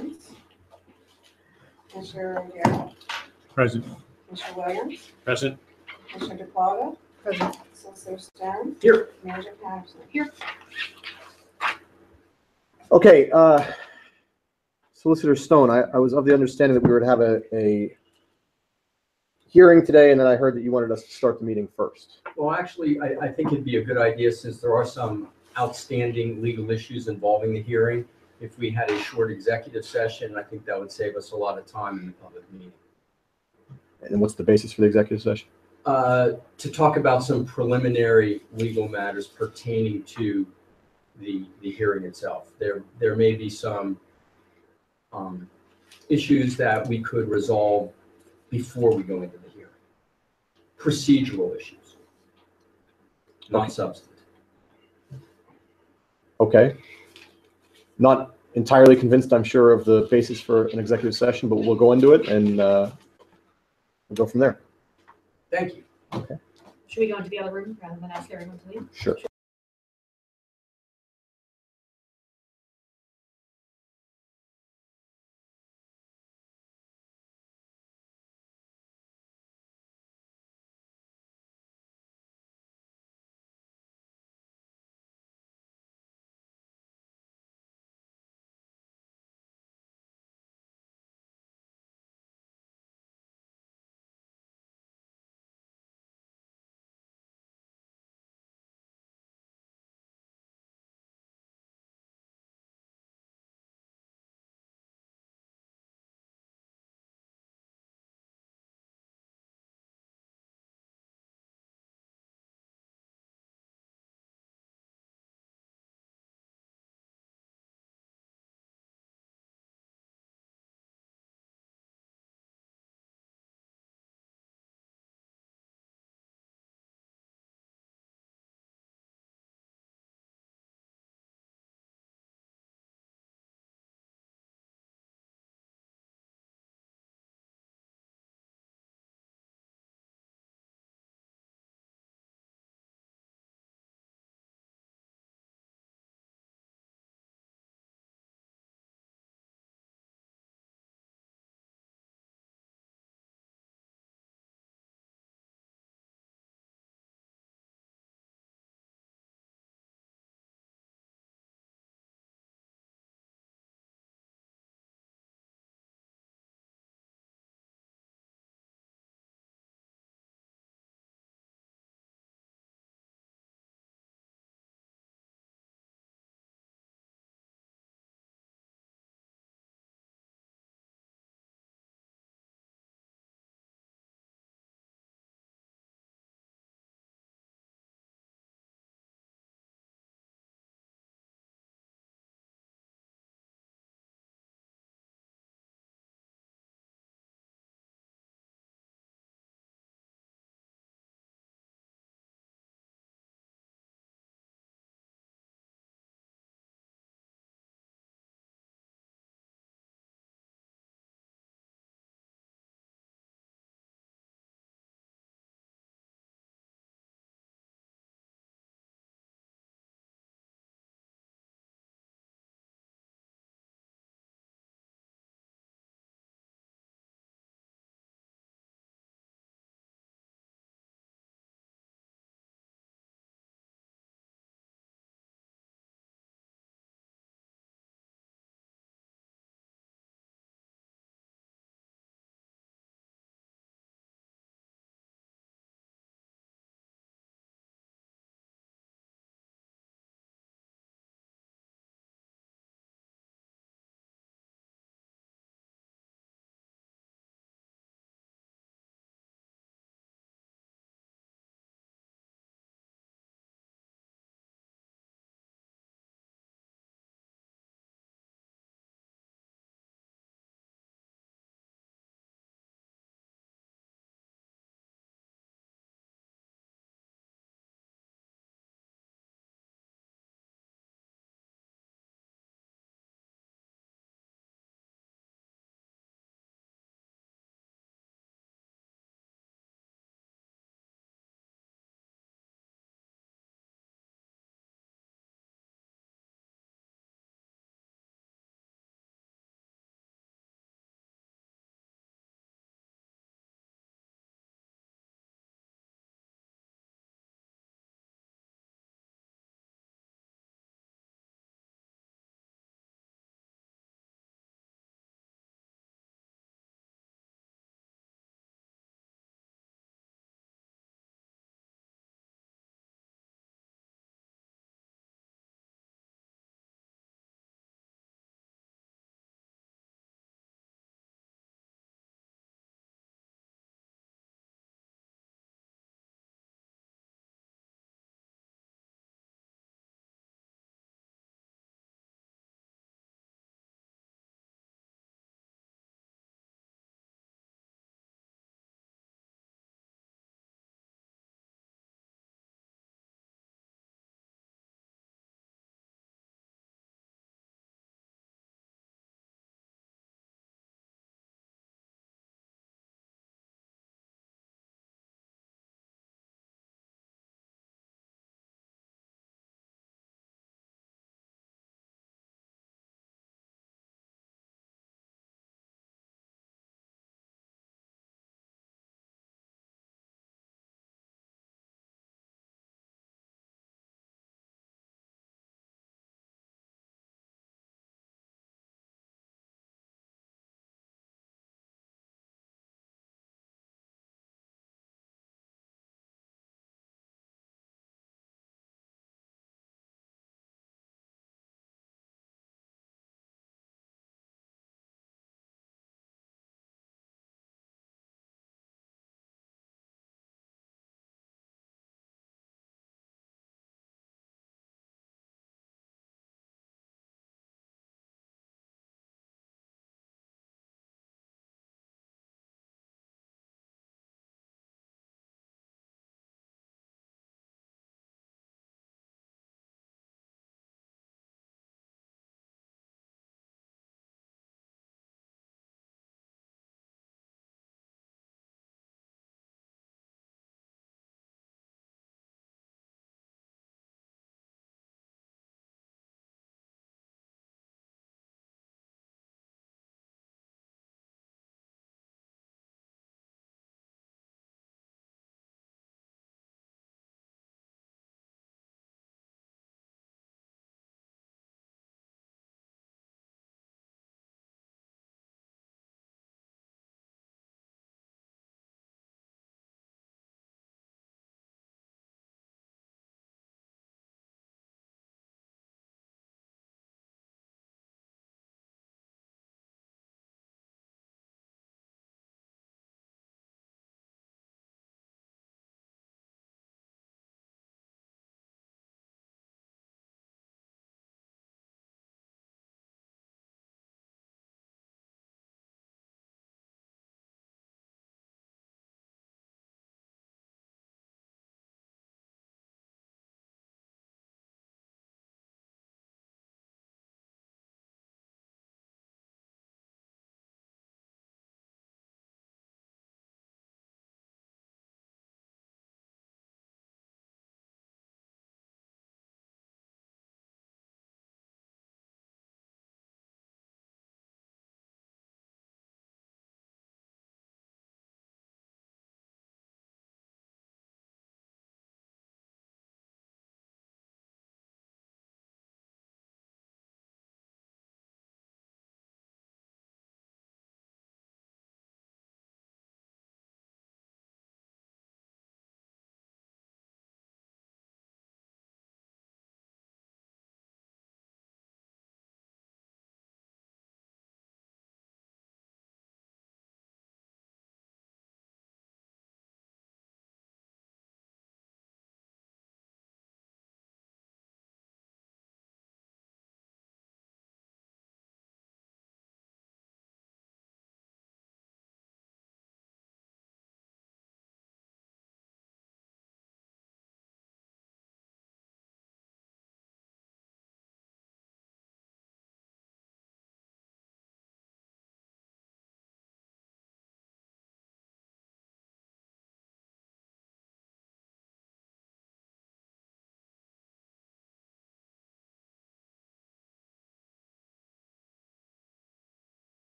Jones. Commissioner O'Hara. Present. Commissioner Williams. Present. Commissioner DePlaga. Present. Solicitor Stone. Here. Manager Patterson. Here. Okay, Solicitor Stone, I was of the understanding that we were to have a hearing today, and then I heard that you wanted us to start the meeting first. Well, actually, I think it'd be a good idea, since there are some outstanding legal issues involving the hearing, if we had a short executive session. I think that would save us a lot of time in the public meeting. And what's the basis for the executive session? To talk about some preliminary legal matters pertaining to the hearing itself. There may be some issues that we could resolve before we go into the hearing. Procedural issues, not Okay. substantive. Okay. Not entirely convinced, I'm sure, of the basis for an executive session, but we'll go into it and we'll go from there. Thank you. Should we go into the other room rather than ask everyone to leave? Sure.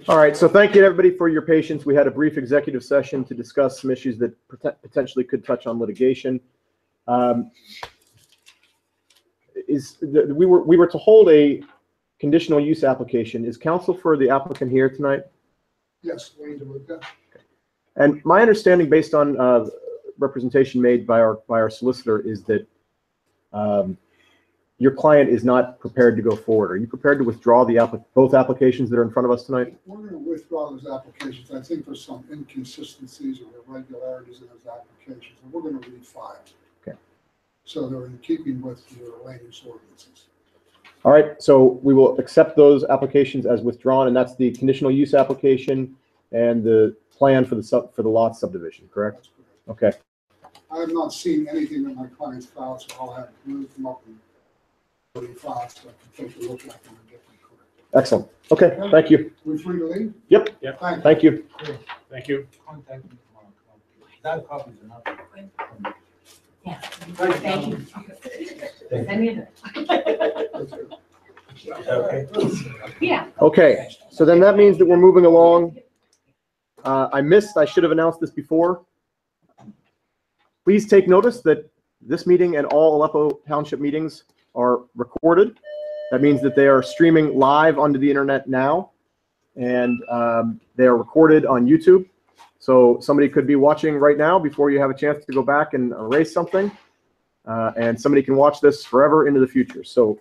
All right, so thank you to everybody for your patience. We had a brief executive session to discuss some issues that potentially could touch on litigation. We were to hold a conditional use application. Is counsel for the applicant here tonight? Yes, Wayne DeLuca. And my understanding, based on representation made by our solicitor, is that your client is not prepared to go forward. Are you prepared to withdraw both applications that are in front of us tonight? We're going to withdraw those applications. I think there's some inconsistencies or irregularities in those applications, and we're going to refile. Okay. So they're in keeping with your land use ordinances. All right, so we will accept those applications as withdrawn, and that's the conditional use application and the plan for the lot subdivision, correct? That's correct. Okay. I have not seen anything in my client's file, so I'll have moved them up and files so I can take a look at them and get them correct. Excellent. Okay, thank you. We're free to leave? Yep. Yep. Thank you. Thank you. Thank you. Contact me tomorrow. That copy is enough. Yeah. Thank you. Send me a. Okay. Yeah. Okay, so then that means that we're moving along. I should have announced this before. Please take notice that this meeting and all Aleppo Township meetings are recorded. That means that they are streaming live onto the internet now, and they are recorded on YouTube. So somebody could be watching right now before you have a chance to go back and erase something, and somebody can watch this forever into the future. So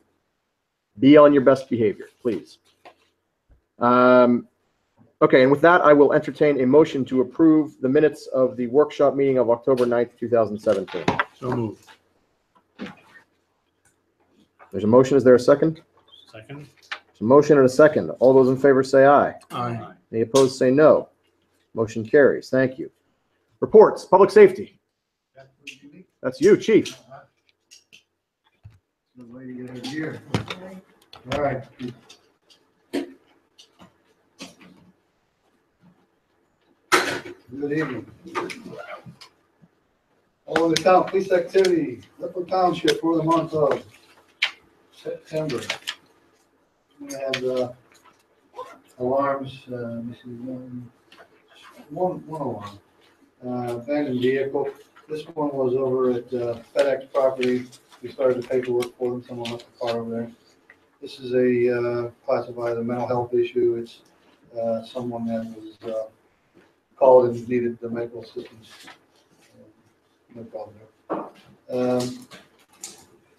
be on your best behavior, please. Okay, and with that, I will entertain a motion to approve the minutes of the workshop meeting of October 9th, 2017. So moved. There's a motion. Is there a second? Second. There's a motion and a second. All those in favor say aye. Aye. Any opposed say no. Motion carries. Thank you. Reports, public safety. That's you, Chief. Good way to get a year. All right. Good evening. All in the town, police activity, Aleppo Township for the month of September. We have alarms, this is one alarm. Abandoned vehicle. This one was over at FedEx property. We started the paperwork for them, someone left the car over there. This is a classified as a mental health issue. It's someone that was called and needed the medical assistance. No problem there.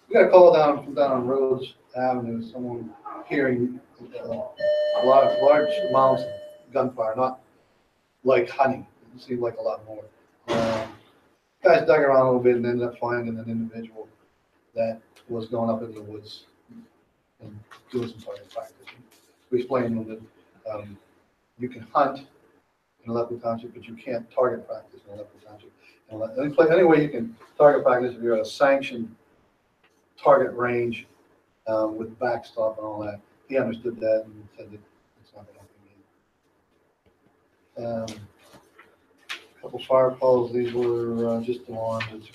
We got a call from down on Rhodes Avenue, someone hearing large amounts of gunfire, not like honey. It seemed like a lot more. Guys dug around a little bit and ended up finding an individual that was going up in the woods and doing some target practice. We explained to them that you can hunt in Aleppo Township, but you can't target practice in Aleppo Township. Any way you can target practice if you're at a sanctioned target range with backstop and all that. He understood that and said that it's not going to happen again. A couple fire calls. These were just alarms.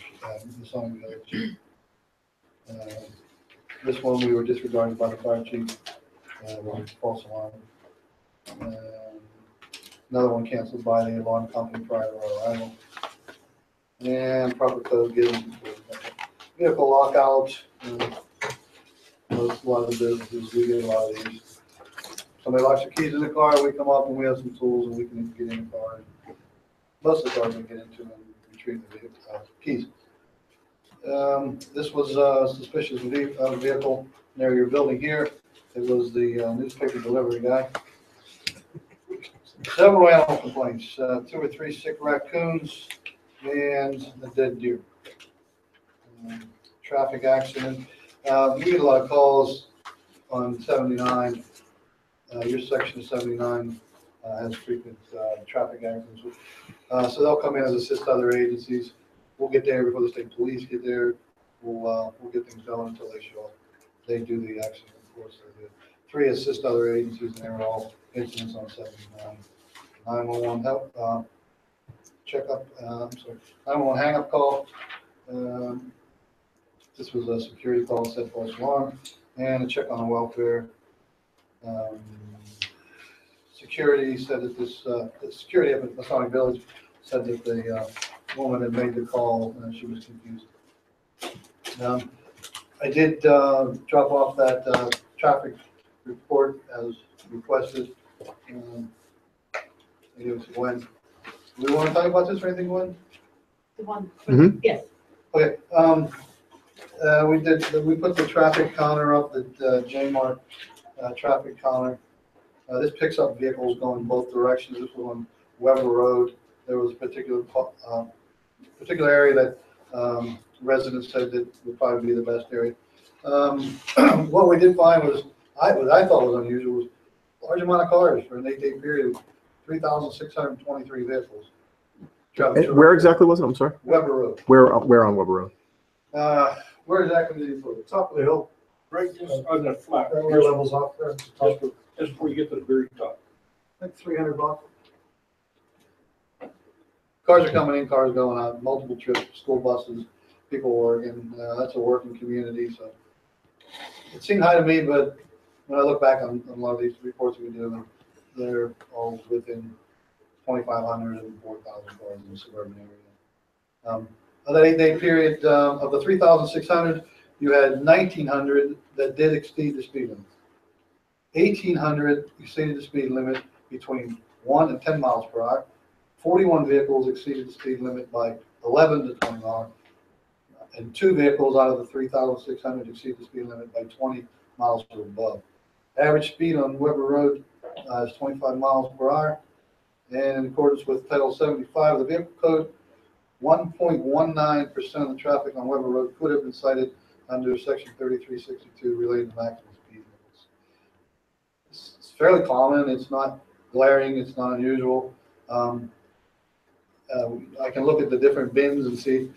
This one we were disregarded by the fire chief. False alarm. Another one canceled by the alarm company prior to our arrival. And proper code given. Vehicle lockout. A lot of the businesses, we get a lot of these. Somebody locks their keys in the car, we come up and we have some tools and we can get in the car. Most of the cars we get into and retrieve the keys. This was a suspicious vehicle near your building here. It was the newspaper delivery guy. Several animal complaints, 2 or 3 sick raccoons and a dead deer. Traffic accident. We get a lot of calls on 79. Your section of 79 has frequent traffic accidents. So they'll come in as assist other agencies. We'll get there before the state police get there. We'll get things going until they show up. They do the accident, of course. They do. 3 assist other agencies, and they were all incidents on 79. 911 help checkup. 911 hang-up call. This was a security call, said false alarm. and a check on the welfare. Security said that the security up at Masonic Village said that the woman had made the call and she was confused. I did drop off that traffic report as requested. It was Gwen. Do we want to talk about this or anything, Gwen? The one, Mhm. yes. Okay, we put the traffic counter up, the J-Mart traffic counter. This picks up vehicles going both directions. This was on Weber Road. There was a particular area that residents said that would probably be the best area. What we did find was, what I thought was unusual was large amount of cars for an 8-day period, 3,623 vehicles. Where exactly was it? I'm sorry. Weber Road. Where on Weber Road? Where exactly did you put it? Top of the hill, right just on that flat. Your levels off there? Just before you get to the very top. Like 300 bucks. Cars are coming in, cars going out, multiple trips, school buses, people working. That's a working community, so. It seemed high to me, but when I look back on a lot of these reports we do, they're all within 2,500 and 4,000 cars in the suburban area. On that 8-day period, of the 3,600, you had 1,900 that did exceed the speed limit. 1,800 exceeded the speed limit between 1 and 10 miles per hour. 41 vehicles exceeded the speed limit by 11 to 20 miles. And 2 vehicles out of the 3,600 exceeded the speed limit by 20 miles or above. Average speed on Weber Road is 25 miles per hour. And in accordance with Title 75 of the Vehicle Code, 1.19% of the traffic on Weber Road could have been cited under Section 3362 related to maximum speed limits. It's fairly common. It's not glaring. It's not unusual. I can look at the different bins and see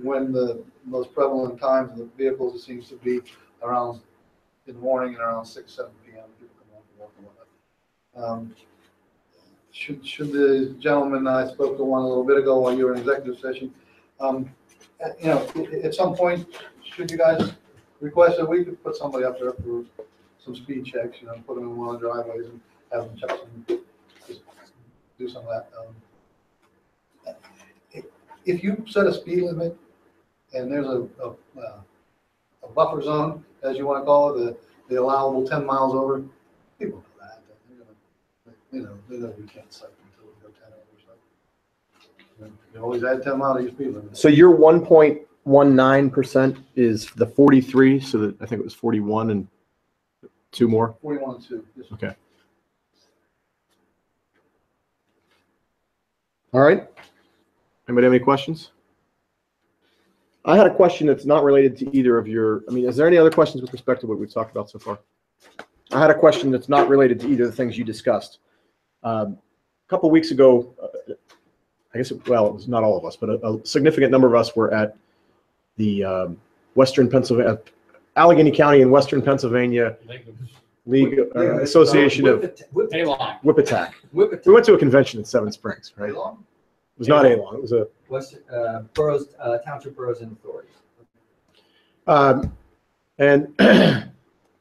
when the most prevalent times of the vehicles, it seems to be around in the morning and around 6, 7 p.m. People come home from work and whatnot. Should the gentleman I spoke to one a little bit ago while you were in executive session, at some point, should you guys request that we could put somebody up there for some speed checks, put them in one of the driveways and have them check some, just do some of that. If you set a speed limit and there's a buffer zone, as you want to call it, the allowable 10 miles over, people know that. They know we can't cite until we go 10 over. So you always add 10 miles to your speed limit. So your 1.19% is the 43, so that I think it was 41 and 2 more. 41 and 2. Yes. Okay. All right. Anybody have any questions? I had a question that's not related to either of your, is there any other questions with respect to what we've talked about so far? I had a question that's not related to either of the things you discussed. A couple weeks ago, I guess, it was not all of us, but a significant number of us were at the Western Pennsylvania, Allegheny County in Western Pennsylvania League Association of Whip-A-Tack. We went to a convention in Seven Springs, right? It was not A-Long. It was a Western boroughs, township boroughs and authorities. And a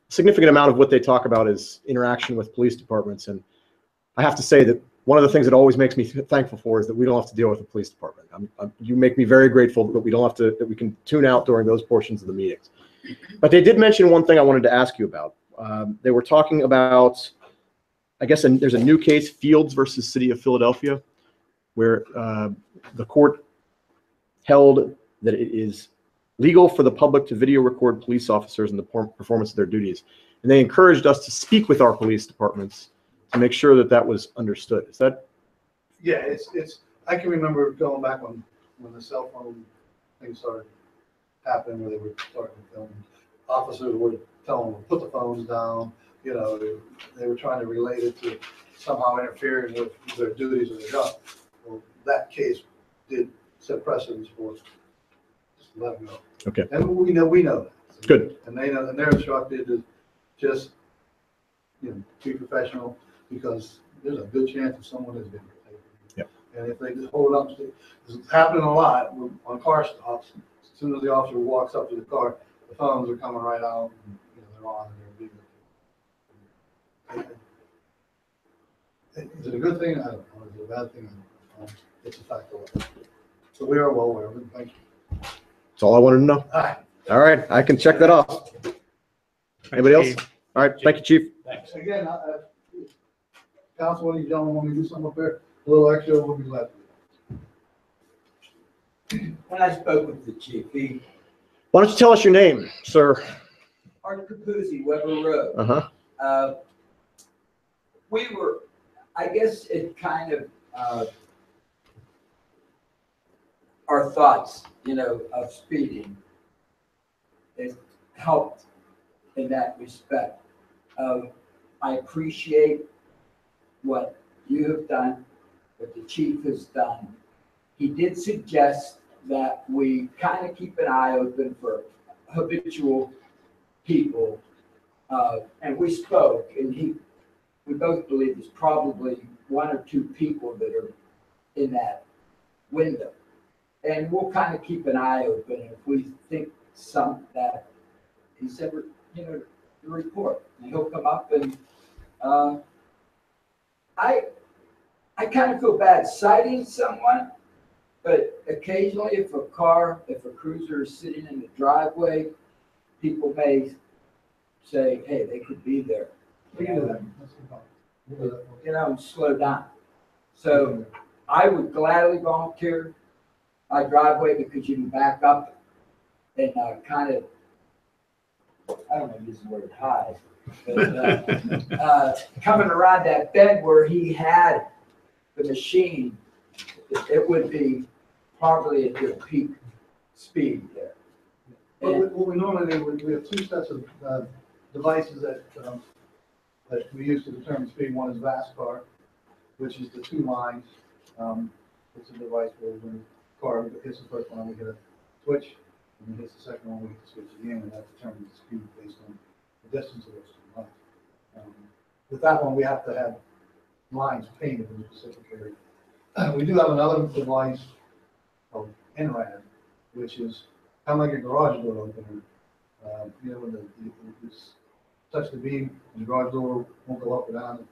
significant amount of what they talk about is interaction with police departments. And I have to say that one of the things that always makes me thankful for is that we don't have to deal with the police department. You make me very grateful that we don't have to, that we can tune out during those portions of the meetings. But they did mention one thing I wanted to ask you about. They were talking about, I guess, there's a new case, Fields versus City of Philadelphia, where the court held that it is legal for the public to video record police officers in the performance of their duties. And they encouraged us to speak with our police departments to make sure that that was understood. Is that? Yeah, it's. I can remember going back when the cell phone thing started happening, where they were starting to film. Officers were telling them to put the phones down. They were trying to relate it to somehow interfering with their duties of their job. Well, that case did set precedents for just let them go. Okay. And we know that. Good. And they know, and they're instructed to just be professional, because there's a good chance that someone is being taken. Yep. And if they just hold up, it's happening a lot on car stops. As soon as the officer walks up to the car, the phones are coming right out. on and they're Is it a good thing? I don't know. Is it a bad thing? I don't know. It's a fact of life. So we are well aware of it. Thank you. That's all I wanted to know. All right. All right, I can check that off. Anybody else? All right, thank you, Chief. Thanks. Again, council, any gentlemen want me to do something up there? A little extra, we'll be glad to do. When I spoke with the chief, Why don't you tell us your name, sir? Art Capuzzi, Weber Road. Uh-huh. We were, I guess it kind of, our thoughts, of speeding. It helped in that respect. I appreciate what you have done, what the chief has done. He did suggest that we kind of keep an eye open for habitual people. And we spoke, and we both believe there's probably one or two people that are in that window. And we'll kind of keep an eye open. And if we think that he said, the report, and he'll come up and, I kind of feel bad citing someone, but occasionally if a cruiser is sitting in the driveway, people may say, hey, they could be there. We can do that. That's no problem. We'll do that. And slow down. So I would gladly volunteer my driveway because you can back up and kind of, I don't want to use the word hide, but coming around that bend where he had the machine, it would be probably at your peak speed there. What we normally do, we have two sets of devices that we use to determine speed. One is VASCAR, which is the two lines. It's a device where when the car hits the first one, we get a switch, and it hits the second one, we get the switch again, and that determines the speed based on the distance of those two lines. With that one, we have to have lines painted in a specific area. We do have another device called NRAD, which is kind of like a garage door opener. When you touch the beam, and the garage door won't go up or down.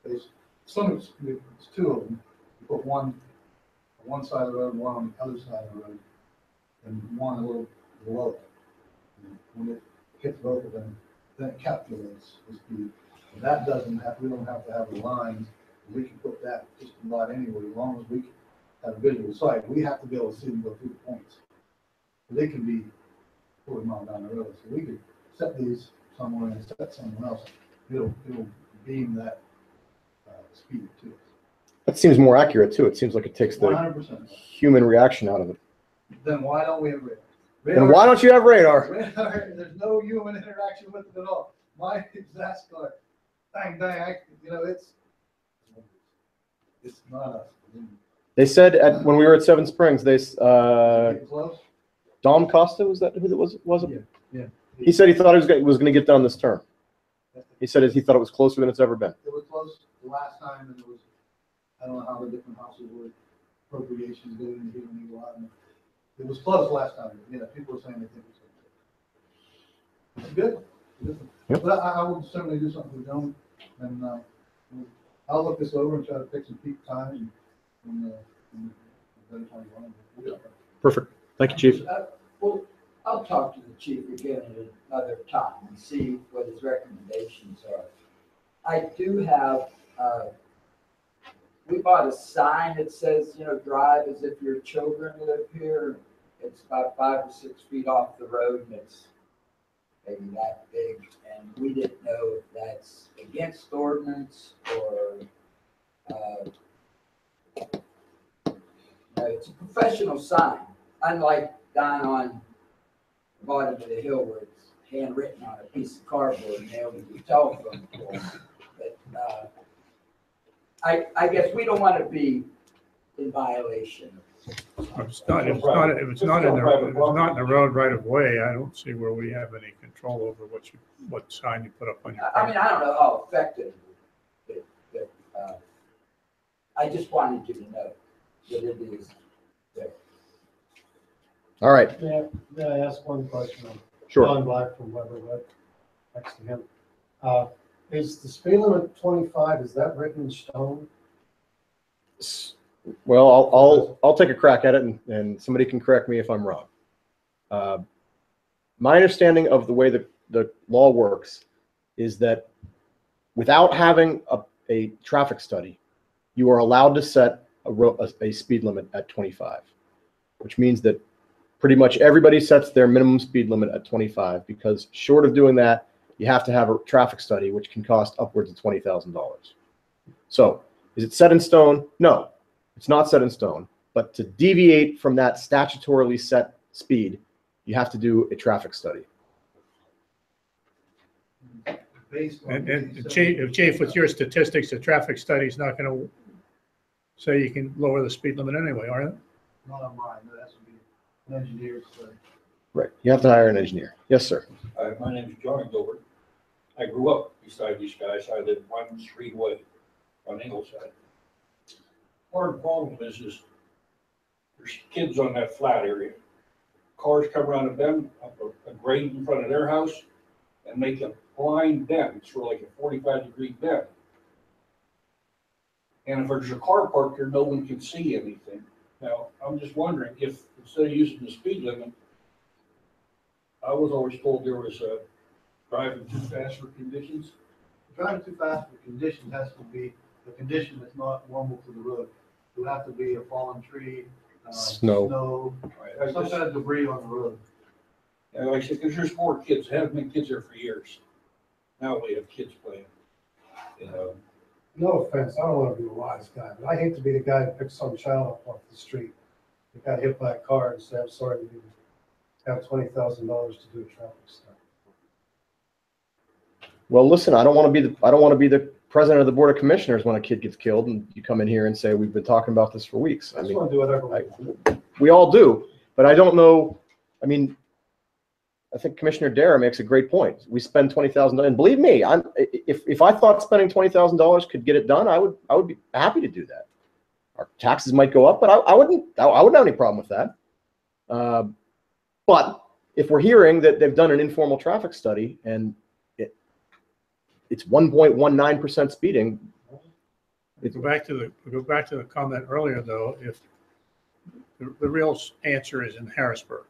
It's two of them. You put one on one side of the road, one on the other side of the road, and one a little below it. And when it hits both of them, then it calculates the speed. And that we don't have to have the lines. We can put that just about anywhere, as long as we have a visual sight. We have to be able to see them go through the points. They can be 40 miles down the road. So we could set these somewhere and set someone else. It'll beam that speed to us. That seems more accurate, too. It seems like it takes the 100%. human reaction out of it. Then why don't we have radar? Then why don't you have radar? Radar, there's no human interaction with it at all. My VASCAR, bang, it's not us. They said when we were at Seven Springs, Get close? Dom Costa, was that who that was it? Yeah. He said he thought he was going to get done this term. He said he thought it was closer than it's ever been. It was close the last time, and I don't know how the different houses were, appropriations going to give a lot. It was close last time. People were saying they think it's good. Yep. But I will certainly do something with them, and I'll look this over and try to pick some peak times and better time on it. Perfect. Thank you, Chief. Well, I'll talk to the chief again at another time and see what his recommendations are. I do have, we bought a sign that says, drive as if your children live here. It's about 5 or 6 feet off the road, and it's maybe that big. And we didn't know if that's against ordinance or, it's a professional sign, unlike down on the bottom of the hill where it's handwritten on a piece of cardboard and nailed to the telephone pole. But I guess we don't want to be in violation. If it's not in the road right of way, I don't see where we have any control over what sign you put up on your I mean, I don't know how effective it, I just wanted you to know that it is there. All right. May I ask one question? Sure. John Black from Weber Road. next to him. Is the speed limit 25, is that written in stone? Well, I'll take a crack at it, and somebody can correct me if I'm wrong. My understanding of the way that the law works is that without having a traffic study, you are allowed to set a speed limit at 25, which means that pretty much everybody sets their minimum speed limit at 25, because short of doing that, you have to have a traffic study, which can cost upwards of $20,000. So is it set in stone? No, it's not set in stone. But to deviate from that statutorily set speed, you have to do a traffic study. Based on And Chief, with your statistics, the traffic study is not going to say you can lower the speed limit anyway, are they? Not on mine, that has to be an engineer's study. Right. You have to hire an engineer. Yes, sir. My name is John Gilbert. I grew up beside these guys. I live 1 street away on Ingleside. Part of the problem is there's kids on that flat area. Cars come around a bend, up a grade in front of their house, and make a blind bend, sort of like a 45-degree bend. And if there's a car parked there, no one can see anything. Now, I'm just wondering if, instead of using the speed limit, I was always told there was a driving too fast for conditions. Driving too fast for conditions has to be a condition that's not normal to the road. It would have to be a fallen tree, Snow. some kind of debris on the road. And like I said, because there's more kids, there haven't been kids there for years. Now we have kids playing. You know, No offense, I don't want to be a wise guy, but I hate to be the guy that picks some child up off the street that got hit by a car and say, I'm sorry, we didn't have $20,000 to do a traffic stop. Well, listen, I don't want to be the president of the board of commissioners when a kid gets killed, and you come in here and say we've been talking about this for weeks. I just want to do whatever we want. We all do, but I don't know. I mean, I think Commissioner Dara makes a great point. We spend $20,000, and believe me, if I thought spending $20,000 could get it done, I would be happy to do that. Our taxes might go up, but I wouldn't have any problem with that. But if we're hearing that they've done an informal traffic study and it's 1.19% speeding. Go back to the comment earlier, though, if the real answer is in Harrisburg.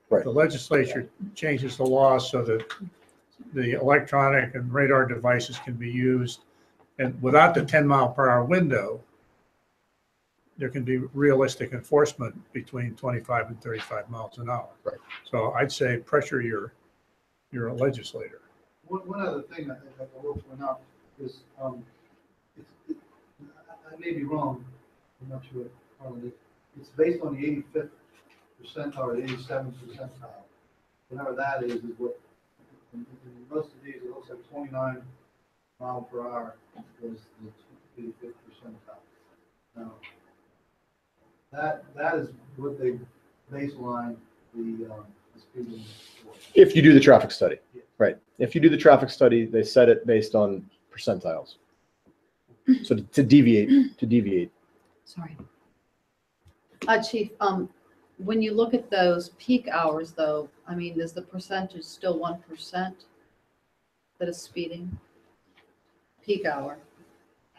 Right. The legislature changes the law so that the electronic and radar devices can be used, and without the 10-mile-per-hour window, there can be realistic enforcement between 25 and 35 miles an hour. Right. So I'd say pressure your legislator. One other thing I will point out is, I may be wrong, I'm not sure, Harlan, it's based on the 85th percentile or the 87th percentile. Whatever that is what, in most of these, it looks like 29 mile per hour was the 85th percentile. Now, that is what they baseline the speed limit for. If you do the traffic study, right? If you do the traffic study, they set it based on percentiles. So to deviate. Sorry. Chief, when you look at those peak hours though, I mean, is the percentage still 1% that is speeding? Peak hour.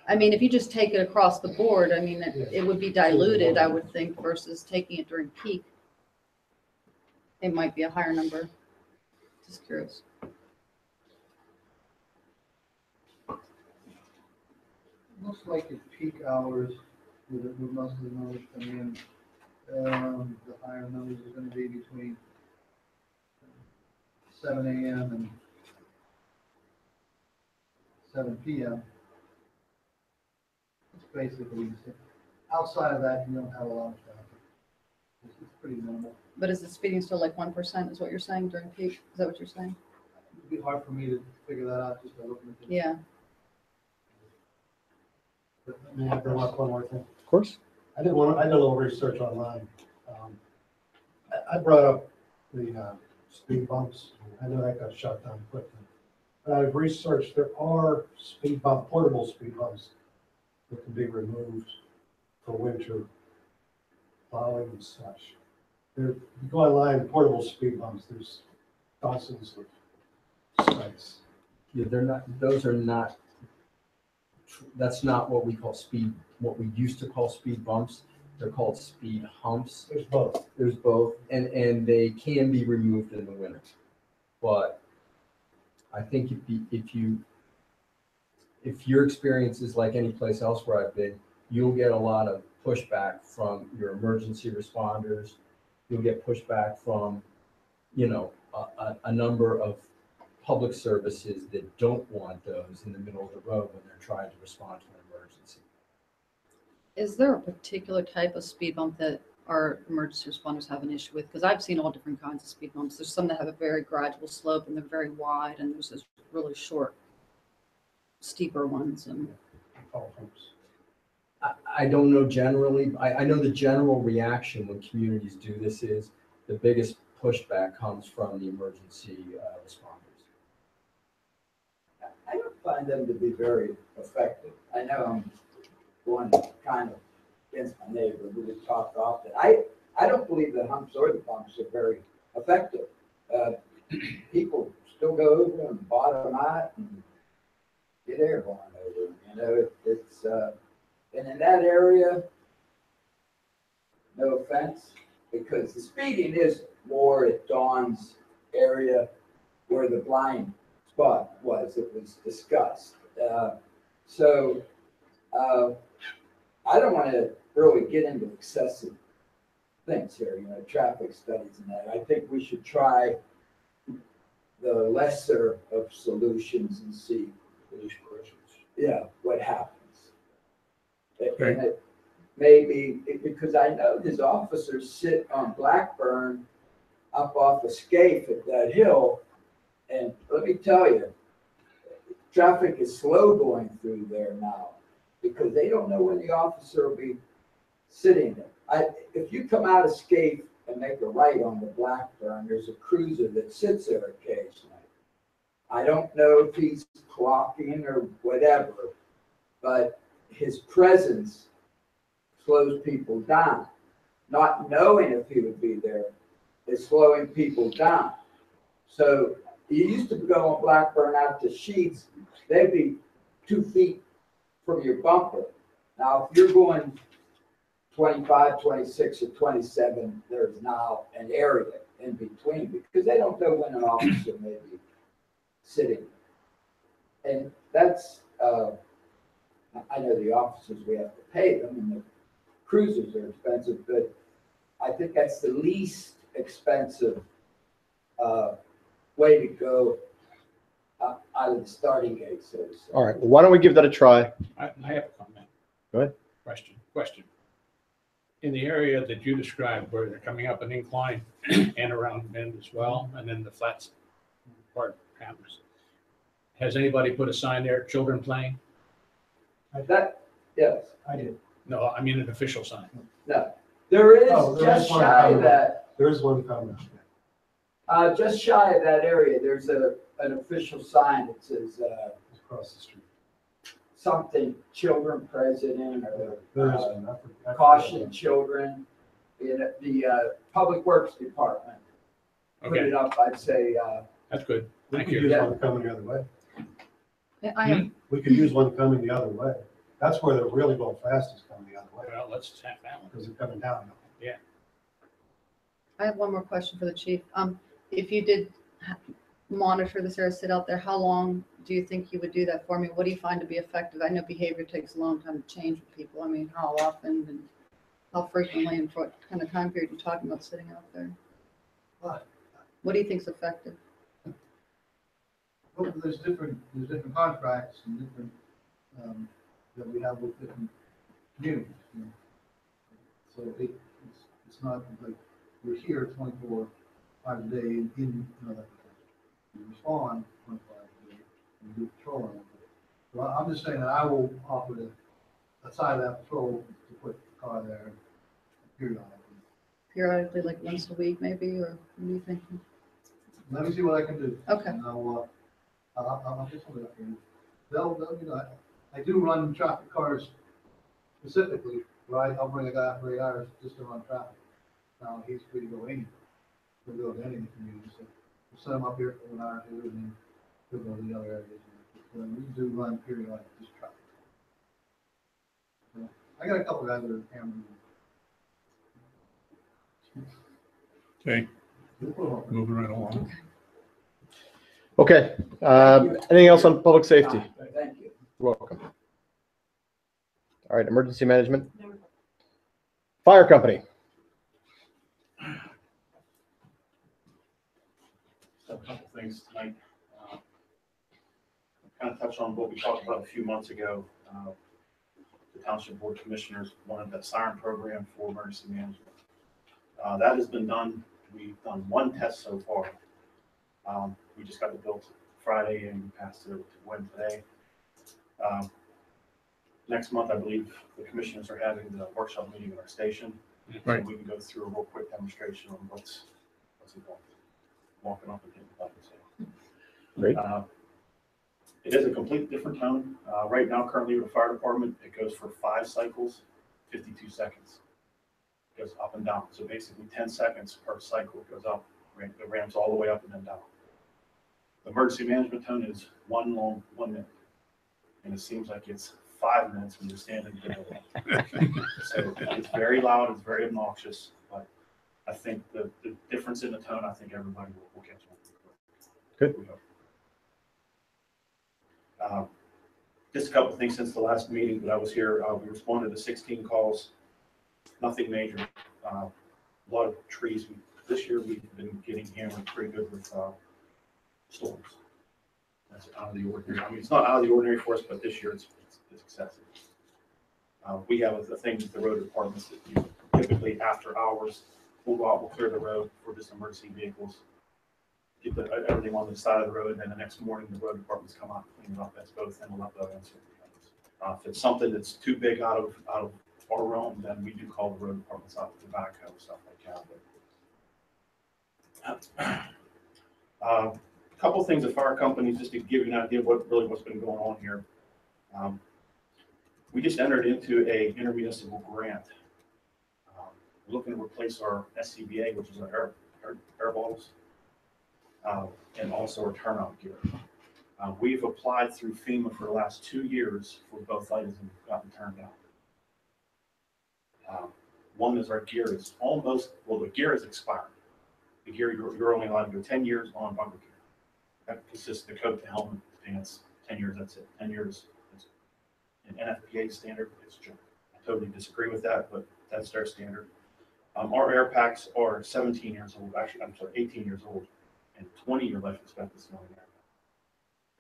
I mean, if you just take it across the board, I mean, it would be diluted, I would think, versus taking it during peak. It might be a higher number. Just curious. Looks like at peak hours, with most of the numbers come in, the higher numbers are gonna be between 7 a.m. and 7 p.m. It's basically, outside of that, you don't have a lot of traffic. It's pretty minimal. But is the speeding still like 1% is what you're saying during peak? Is that what you're saying? It'd be hard for me to figure that out just by looking at the. Yeah. May I bring up one more thing? Of course. I did a little research online. I brought up the speed bumps. I know that got shut down quickly. But I've researched, there are portable speed bumps that can be removed for winter plowing and such. You go online, portable speed bumps, there's dozens of stripes. Yeah, they're not, those are not, that's not what we call speed, what we used to call speed bumps. They're called speed humps. There's both. There's both, and they can be removed in the winter. But I think if your experience is like any place else where I've been, you'll get a lot of pushback from your emergency responders. You'll get pushback from, a number of public services that don't want those in the middle of the road when they're trying to respond to an emergency. Is there a particular type of speed bump that our emergency responders have an issue with? Because I've seen all different kinds of speed bumps. There's some that have a very gradual slope and they're very wide, and there's those really short, steeper ones. And I don't know generally. I know the general reaction when communities do this is the biggest pushback comes from the emergency responders. I don't find them to be very effective. I know I'm going kind of against my neighbor, who we talk often. I don't believe the humps or the bumps are very effective. People still go over and bottom out and get airborne over them. It's and in that area, no offense, because the speeding is more at Dawn's area where the blind spot was. It was discussed. I don't want to really get into excessive things here, traffic studies and that. I think we should try the lesser of solutions and see, what happens. Okay. And it may be, because I know his officers sit on Blackburn up off of Scaife at that hill, and let me tell you, traffic is slow going through there now because they don't know when the officer will be sitting there. If you come out of Scaife and make a right on the Blackburn, there's a cruiser that sits there occasionally. I don't know if he's clocking or whatever, but his presence slows people down. Not knowing if he would be there is slowing people down. So you used to go on Blackburn out to Sheets, they'd be 2 feet from your bumper. Now, if you're going 25, 26, or 27, there's now an area in between because they don't know when an officer may be sitting. And that's, I know the officers, we have to pay them, and the cruisers are expensive, but I think that's the least expensive way to go out of the starting gate, so to say. All right, well, why don't we give that a try? I have a comment. Go ahead. Question. In the area that you described where they're coming up an incline and around bend as well, and then the flats part happens, has anybody put a sign there, children playing? Yes. I did. No, I mean an official sign. No, there is Oh, there just is one shy of coming. that, There is one coming. just shy of that area, there's an official sign that says, It's across the street. something, children president, or There is one. I forgot. caution children. The Public Works Department put Okay, it up, I'd say, that's good. We Thank could you. use one coming the other way. I have, We could use one coming the other way. That's where they're really going fast is coming the other way Well, let's have that one. because they're coming down. I have one more question for the chief. If you did monitor this area, sit out there, how long do you think you would do that for me? What do you find to be effective? I know behavior takes a long time to change with people. I mean, how often and how frequently and for what kind of time period you're talking about sitting out there? What do you think's effective? Well, there's different contracts and different, that we have with different communities. So it's not like we're here 24 hours a day in another. We respond 25 hours a day and do patrol on it. So I'm just saying that I will offer to, aside that patrol, to put the car there periodically. Periodically, like once a week maybe, or what are you thinking? Let me see what I can do. Okay. And I'll get somebody up here. They'll, I do run traffic cars specifically, right? I'll bring a guy for 8 hours just to run traffic. Now, he's free to go anywhere. He'll go to any community, so we'll set him up here for 1 hour, and then Could go to the other areas. But we do run periodic this truck. So, I got a couple guys that are hammering. Okay, moving right along. Okay, anything else on public safety? Thank you. You're welcome. All right, emergency management. Fire company. A couple things tonight. Kind of touch on what we talked about a few months ago. The Township Board of Commissioners wanted that siren program for emergency management. That has been done. We've done one test so far. We just got it built Friday and we passed it to Gwen today. Next month, I believe the commissioners are having the workshop meeting at our station. Right. So we can go through a real quick demonstration on what's involved. Walking up and hitting the button. So. Great. It is a completely different tone. Right now, currently with the fire department, it goes for 5 cycles, 52 seconds. It goes up and down. So basically 10 seconds per cycle goes up. It ramps all the way up and then down. The emergency management tone is 1 minute. And it seems like it's 5 minutes when you're standing there. So it's very loud, it's very obnoxious, but I think the difference in the tone, I think everybody will catch on. Good. Just a couple of things since the last meeting that I was here. We responded to 16 calls, nothing major. A lot of trees. This year we've been getting hammered pretty good with storms. That's out of the ordinary. I mean, it's not out of the ordinary for us, but this year it's excessive. We have a thing with the road departments that typically after hours, we'll go out, we'll clear the road for just emergency vehicles, get everything on the side of the road, and then the next morning the road departments come out and clean it up. That's both Emerald and Surrey. If it's something that's too big out of our realm, then we do call the road departments out to the backhoe, stuff like that. A couple things of fire companies, just to give you an idea of what's been going on here. We just entered into a intermunicipal grant. We're looking to replace our SCBA, which is our air bottles, and also our turnout gear. We've applied through FEMA for the last 2 years for both items and we've gotten turned down. One is our gear is almost, well, the gear is expired. The gear, you're only allowed to go 10 years on bunker gear. That consists of the coat, the helmet, the pants, 10 years, that's it. 10 years. An NFPA standard, it's true. I totally disagree with that, but that's their standard. Our air packs are 17 years old, actually, I'm sorry, 18 years old, and 20-year life expectancy on the air.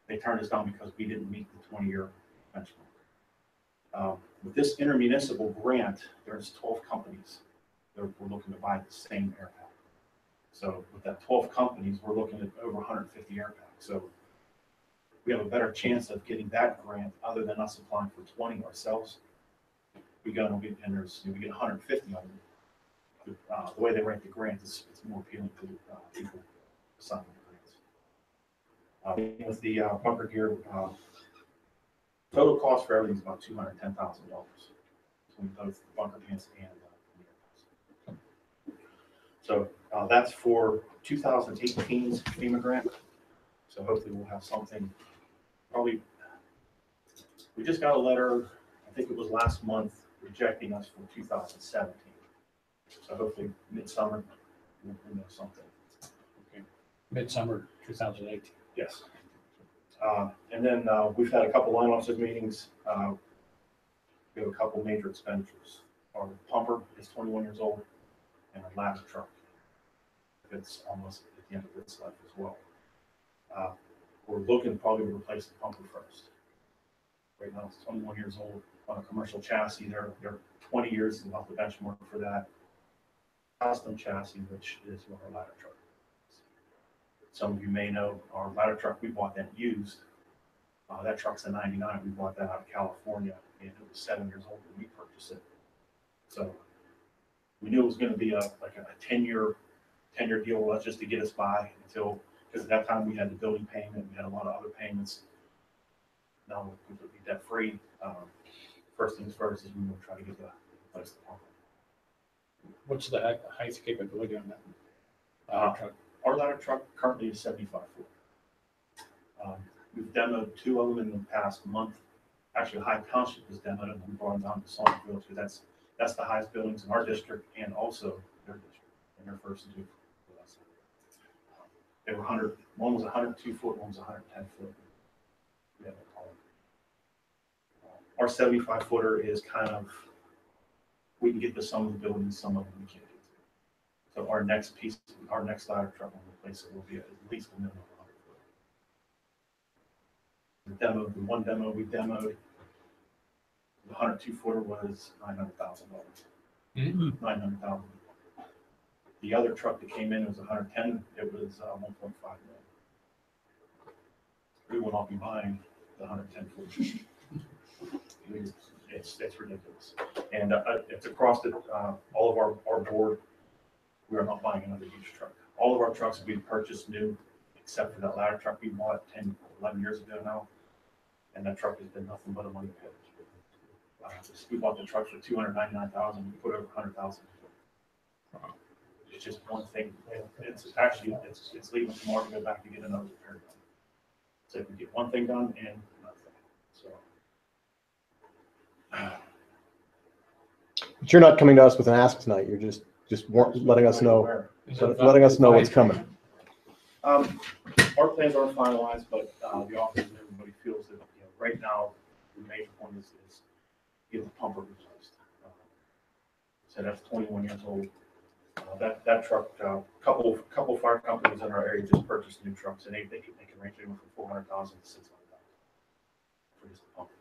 They turned us down because we didn't meet the 20-year benchmark. With this intermunicipal grant, there's 12 companies that we're looking to buy the same air pack. So with that 12 companies, we're looking at over 150 air packs. So we have a better chance of getting that grant other than us applying for 20 ourselves. We go and we get 150 of them. The way they rank the grant is it's more appealing to people signing the grants. With the bunker gear, total cost for everything is about $210,000 between both the bunker pants and the air packs. So that's for 2018's FEMA grant. So hopefully we'll have something. Probably, we just got a letter, I think it was last month, rejecting us for 2017. So hopefully midsummer, we'll know something. Okay. Midsummer 2018. Yes. And then we've had a couple line officers meetings. We have a couple major expenditures. Our pumper is 21 years old, and our ladder truck, it's almost at the end of its life as well. We're looking probably to replace the pumper first. Right now it's 21 years old on a commercial chassis. They're 20 years is about the benchmark for that. Custom chassis, which is what our ladder truck is. Some of you may know our ladder truck, we bought that used. That truck's a 99. We bought that out of California, and it was 7 years old when we purchased it. So we knew it was going to be like a 10-year deal just to get us by until. Because at that time we had the building payment, we had a lot of other payments. Now we're completely debt free. First things first is we will try to get the place the pump. What's the height capability on that truck? Our ladder truck currently is 75 foot. We've demoed 2 of them in the past month. Actually, High Township has demoed them, and brought them down to Salisbury, because that's the highest buildings in our district and also their district, and their first 2 with us. They were one was 102 foot, one was 110 foot. We have a column. Our 75 footer is kind of, we can get to some of the buildings, some of them we can't get to. So our next piece, our next ladder truck will replace it will be at least a minimum of 100 foot. The one demo we demoed, the 102 footer was $900,000. $900,000. The other truck that came in was 110. It was 1.5 million. We will not be buying the 110 footer. It's ridiculous, and it's across all of our board. We are not buying another huge truck. All of our trucks we purchased new, except for that ladder truck we bought 10, 11 years ago now, and that truck has been nothing but a money pit. We bought the truck for $299,000. We put over $100,000. It's just one thing. It's actually it's leaving tomorrow to go back to get another repair done. So if we get one thing done and nothing. So. But you're not coming to us with an ask tonight. You're just letting us know, letting us know what's coming. Our plans aren't finalized, but the office and everybody feels that right now the major point is get the pumper replaced. So that's 21 years old. That truck, couple fire companies in our area just purchased new trucks, and they can range anywhere from $400,000 to $600,000 for just the pumper.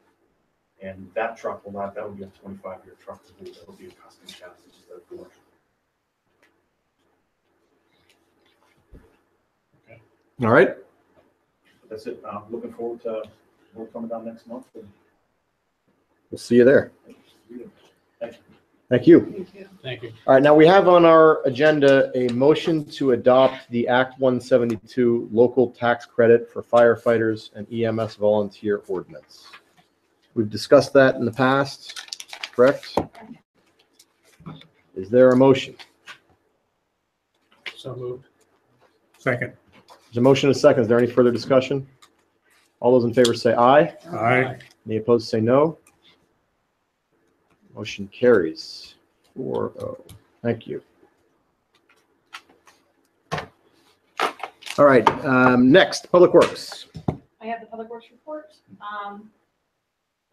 And that truck will not, that will be a 25-year truck. It'll be a custom chassis instead of commercial. Okay. All right. That's it. I'm looking forward to we're coming down next month. We'll see you there. Thank you. Thank you. Thank you. Thank you. All right, now we have on our agenda a motion to adopt the Act 172 local tax credit for firefighters and EMS volunteer ordinance. We've discussed that in the past, correct? Is there a motion? So moved. Second. There's a motion and a second. Is there any further discussion? All those in favor say aye. Aye. Any opposed say no. Motion carries 4-0. Thank you. All right, next, Public Works. I have the Public Works report.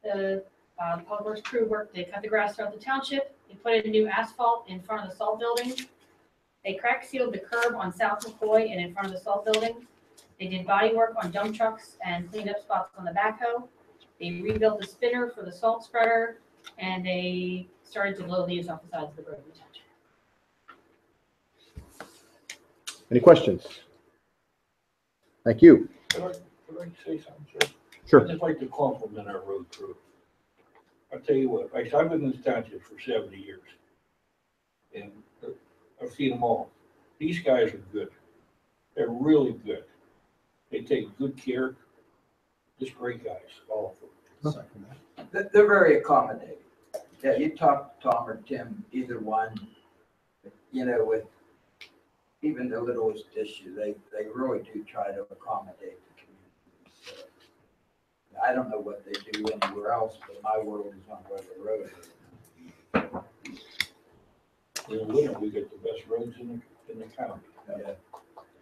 The Public Works crew worked, they cut the grass throughout the township. They put in new asphalt in front of the salt building. They crack sealed the curb on South McCoy and in front of the salt building. They did body work on dump trucks and cleaned up spots on the backhoe. They rebuilt the spinner for the salt spreader, and they started to blow leaves off the sides of the road in the township. Any questions? Thank you. Could I say something, sir? Sure. I'd just like to compliment our road crew. I'll tell you what, I've been in this township for 70 years. And I've seen them all. These guys are good. They're really good. They take good care. Just great guys, all of them. They're very accommodating. Yeah, you talk to Tom or Tim, either one, with even the littlest issue, they really do try to accommodate the community. So, I don't know what they do anywhere else, but my world is on where the road is. In the winter, we get the best roads in the county. Yeah.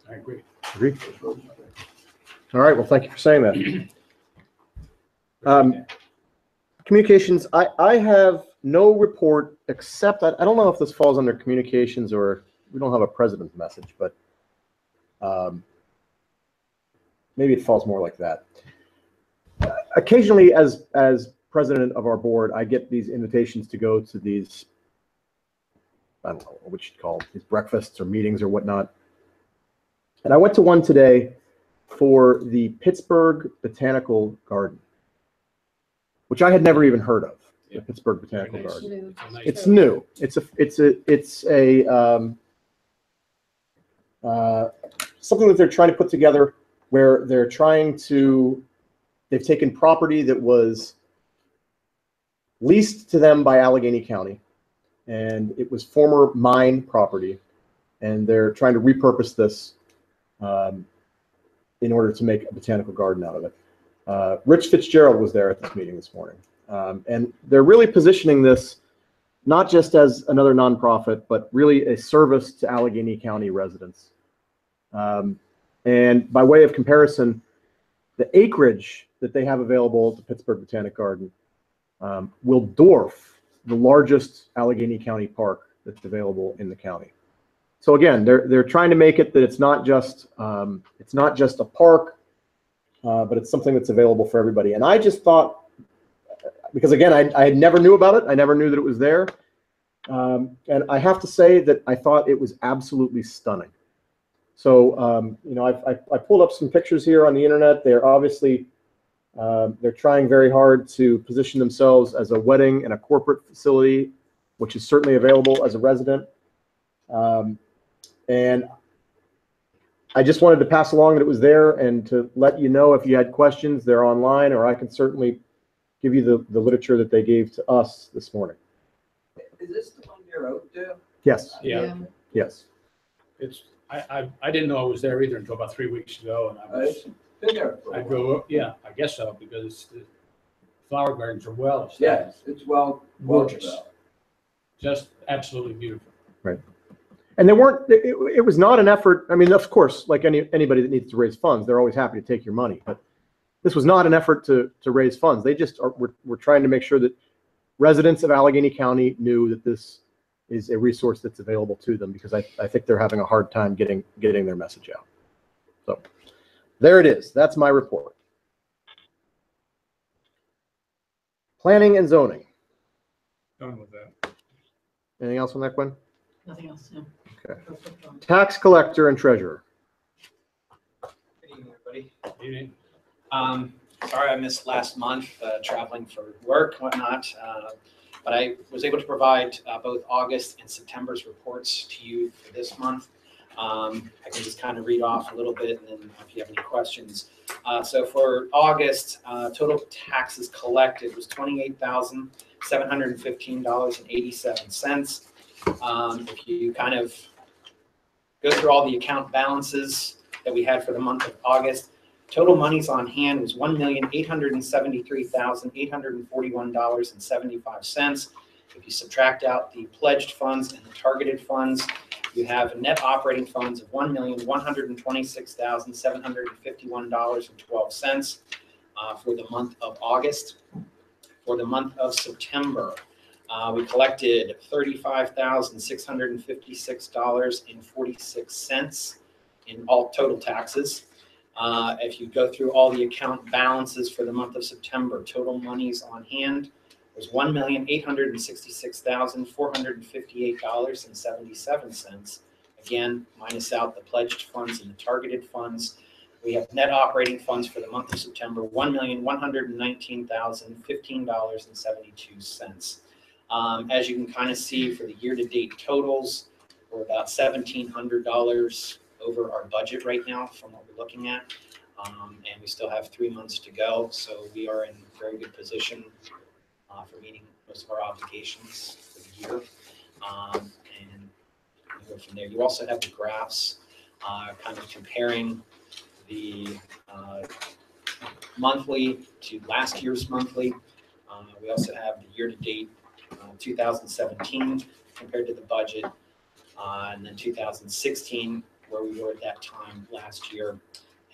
I agree. Agree. Those roads are great. All right, well, thank you for saying that. Communications, I have no report except, I don't know if this falls under communications or we don't have a president's message, but maybe it falls more like that. Occasionally, as president of our board, I get these invitations to go to these, I don't know what you'd call them, these breakfasts or meetings or whatnot. And I went to one today for the Pittsburgh Botanical Garden, which I had never even heard of. The Pittsburgh Botanical Garden. It's new. It's something that they're trying to put together where they're trying to, they've taken property that was leased to them by Allegheny County, and it was former mine property, and they're trying to repurpose this in order to make a botanical garden out of it. Rich Fitzgerald was there at this meeting this morning. And they're really positioning this not just as another nonprofit, but really a service to Allegheny County residents. And by way of comparison, the acreage that they have available at the Pittsburgh Botanic Garden will dwarf the largest Allegheny County park that's available in the county. So again, they're trying to make it that it's not just a park, but it's something that's available for everybody. And I just thought, because again, I never knew about it. I never knew that it was there. And I have to say that I thought it was absolutely stunning. So, you know, I pulled up some pictures here on the internet. They're obviously, they're trying very hard to position themselves as a wedding and a corporate facility, which is certainly available as a resident. And I just wanted to pass along that it was there and to let you know if you had questions, they're online, or I can certainly give you the literature that they gave to us this morning. Is this the one near Oakdale? Yes, Yeah, yes. it's, I didn't know I was there either until about 3 weeks ago, and It's been there for a I while. drove up, yeah, I guess so, because the flower gardens are well established. Yes, it's well Gorgeous. developed. Just absolutely beautiful. And there weren't, it was not an effort. I mean, of course, like anybody that needs to raise funds, they're always happy to take your money. But this was not an effort to raise funds. They just were trying to make sure that residents of Allegheny County knew that this is a resource that's available to them, because I think they're having a hard time getting their message out. So there it is. That's my report. Planning and zoning. Done with that. Anything else on that, Gwen? Nothing else, no. Okay. Tax collector and treasurer. Good evening, everybody. Evening. Sorry I missed last month, traveling for work, whatnot. But I was able to provide both August and September's reports to you for this month. I can just kind of read off a little bit, and then if you have any questions. So for August, total taxes collected was $28,715.87. If you kind of go through all the account balances that we had for the month of August, total monies on hand was $1,873,841.75. If you subtract out the pledged funds and the targeted funds, you have net operating funds of $1,126,751.12 for the month of August. For the month of September, we collected $35,656.46 in all total taxes. If you go through all the account balances for the month of September, total monies on hand was $1,866,458.77. Again, minus out the pledged funds and the targeted funds. We have net operating funds for the month of September, $1,119,015.72. As you can kind of see for the year-to-date totals, we're about $1,700 over our budget right now from what we're looking at. And we still have 3 months to go. So we are in very good position for meeting most of our obligations for the year. And we'll go from there. You also have the graphs kind of comparing the monthly to last year's monthly. We also have the year-to-date 2017 compared to the budget, and then 2016 where we were at that time last year.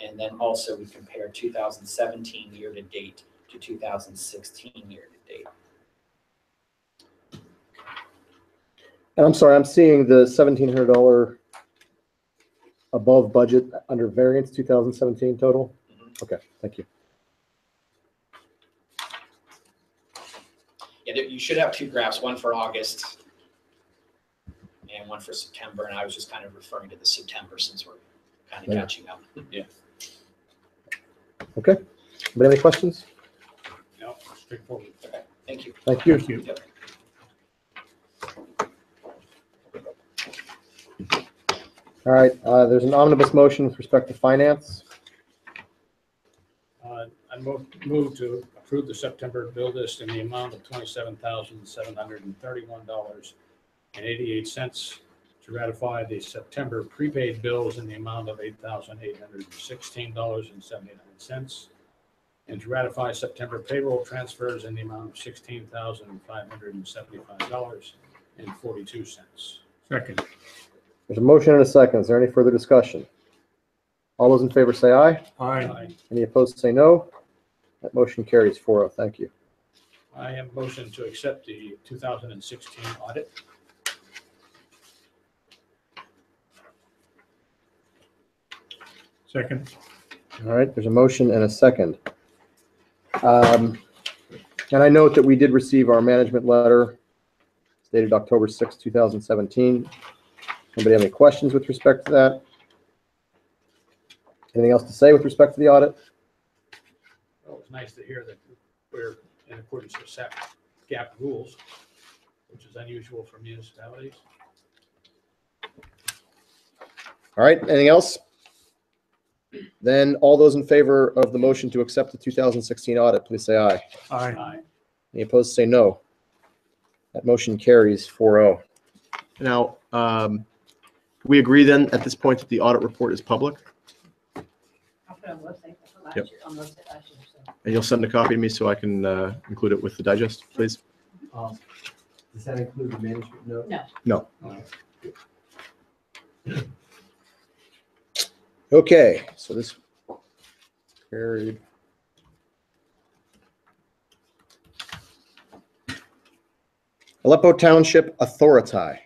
And then also we compare 2017 year-to-date to 2016 year-to-date. And I'm sorry, I'm seeing the $1,700 above budget under variance 2017 total. Okay, thank you. Yeah, you should have two graphs, one for August and one for September. And I was just kind of referring to the September since we're kind of catching up. Yeah. Okay. Anybody have any questions? No, straightforward. Okay, thank you. Thank you. Thank you. Yep. All right, there's an omnibus motion with respect to finance. I move to approve the September bill list in the amount of $27,731.88 to to ratify the September prepaid bills in the amount of $8,816.79, and to ratify September payroll transfers in the amount of $16,575.42. Second. There's a motion and a second. Is there any further discussion? All those in favor say aye. Aye. Any opposed say no. That motion carries 4-0. Thank you. I have a motion to accept the 2016 audit. Second. All right, there's a motion and a second. And I note that we did receive our management letter dated October 6, 2017. Anybody have any questions with respect to that? Anything else to say with respect to the audit? Well, it's nice to hear that we're in accordance with GAAP rules, which is unusual for municipalities. All right, anything else? Then all those in favor of the motion to accept the 2016 audit, please say aye. Aye. Any opposed, say no. That motion carries 4-0. Now, we agree then at this point that the audit report is public, I'll put it on the website for last Yep. year, on the website last year, so. and you'll send a copy to me so I can include it with the digest, please? Does that include the management note? No. No. Okay, so this carried. Aleppo Township Authority.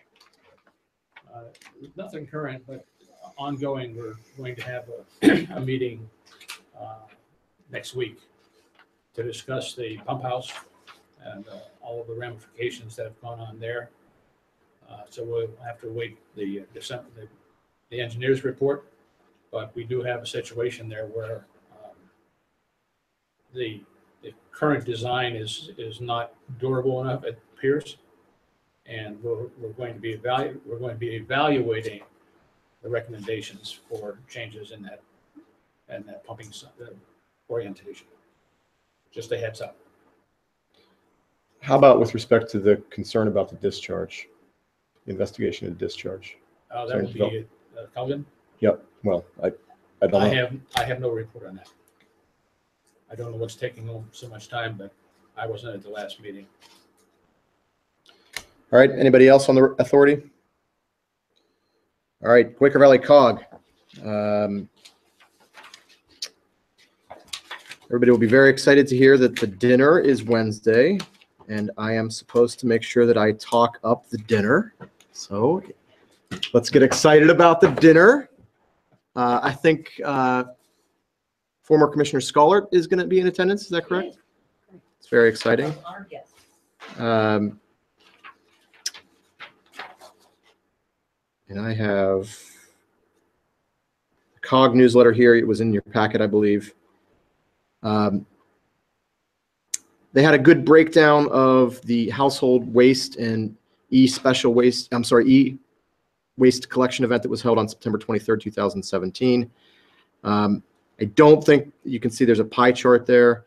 Nothing current, but ongoing, we're going to have a meeting next week to discuss the pump house and all of the ramifications that have gone on there. So we'll have to wait the engineer's report, but we do have a situation there where the current design is not durable enough, it appears. And we're going to be evaluating the recommendations for changes in that pumping orientation. Just a heads up. How about with respect to the concern about the discharge, the investigation of discharge? That would be Culligan. Yep. Well, I don't know. I have no report on that. I don't know what's taking so much time, but I wasn't at the last meeting. All right. Anybody else on the authority? All right. Quaker Valley COG. Everybody will be very excited to hear that the dinner is Wednesday, and I am supposed to make sure that I talk up the dinner. So let's get excited about the dinner. I think former Commissioner Scollart is going to be in attendance. Is that correct? It's very exciting. Our guest. And I have a COG newsletter here. It was in your packet, I believe. They had a good breakdown of the household waste and e-waste collection event that was held on September 23rd, 2017. I don't think you can see there's a pie chart there.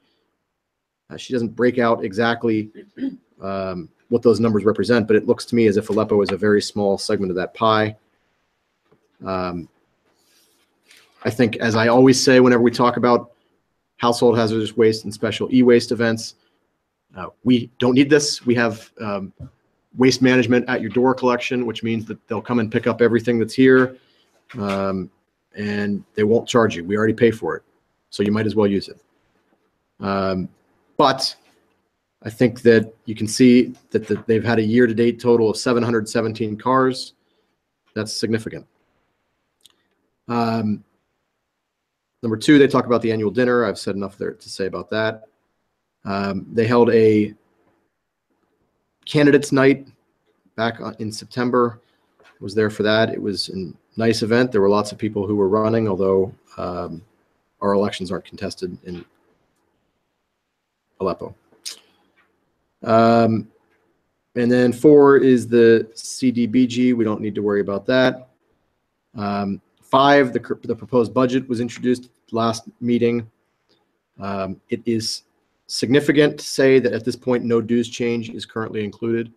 She doesn't break out exactly what those numbers represent, but it looks to me as if Aleppo is a very small segment of that pie. I think, as I always say whenever we talk about household hazardous waste and special e-waste events, we don't need this. We have waste management at your door collection, which means that they'll come and pick up everything that's here, and they won't charge you. We already pay for it, so you might as well use it. But I think that you can see that they've had a year-to-date total of 717 cars. That's significant. Number two, they talk about the annual dinner. I've said enough there to say about that. They held a candidates night back in September. I was there for that. It was a nice event. There were lots of people who were running, although our elections aren't contested in Aleppo. And then 4 is the CDBG. We don't need to worry about that. 5, the proposed budget was introduced last meeting. It is significant to say that at this point, no dues change is currently included.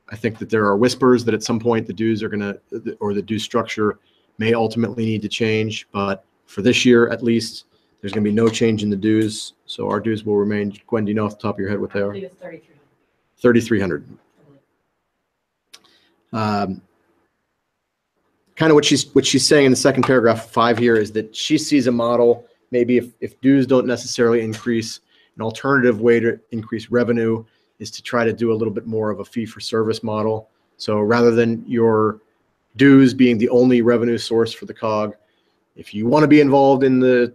I think that there are whispers that at some point the dues are gonna, or the due structure may ultimately need to change, but for this year at least, there's gonna be no change in the dues, so our dues will remain. Gwen, do you know off the top of your head what they I are? believe it's 3,300. 3,300. Kind of what she's saying in the second paragraph 5 here is that she sees a model, maybe if dues don't necessarily increase, an alternative way to increase revenue is to try to do a little bit more of a fee for service model. So rather than your dues being the only revenue source for the COG, if you want to be involved in a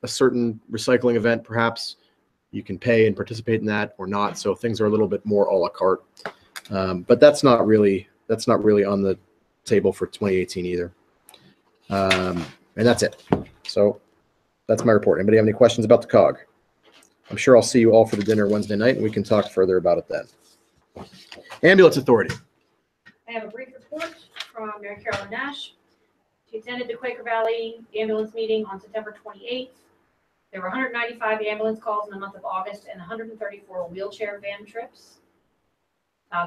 certain recycling event, perhaps you can pay and participate in that or not. So things are a little bit more a la carte. But that's not really on the table for 2018 either. And that's it. So that's my report. Anybody have any questions about the COG? I'm sure I'll see you all for the dinner Wednesday night and we can talk further about it then. Ambulance Authority. I have a brief report from Mary Carolyn Nash. She attended the Quaker Valley ambulance meeting on September 28th. There were 195 ambulance calls in the month of August and 134 wheelchair van trips.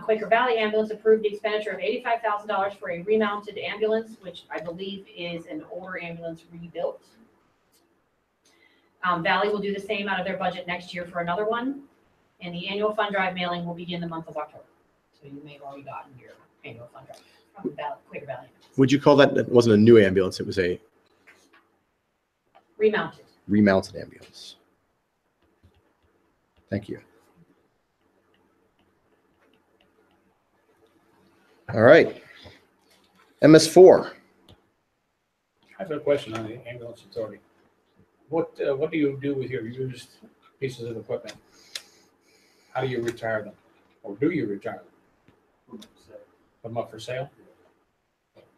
Quaker Valley Ambulance approved the expenditure of $85,000 for a remounted ambulance, which I believe is an older ambulance rebuilt. Valley will do the same out of their budget next year for another one. And the annual fund drive mailing will begin the month of October. So you may have already gotten your annual fund drive from Quaker Valley. Would you call that, it wasn't a new ambulance, it was a Remounted. ambulance? Thank you. All right. MS4. I have a question on the ambulance authority. What do you do with your used pieces of equipment? How do you retire them? Or do you retire them? Put them up for sale?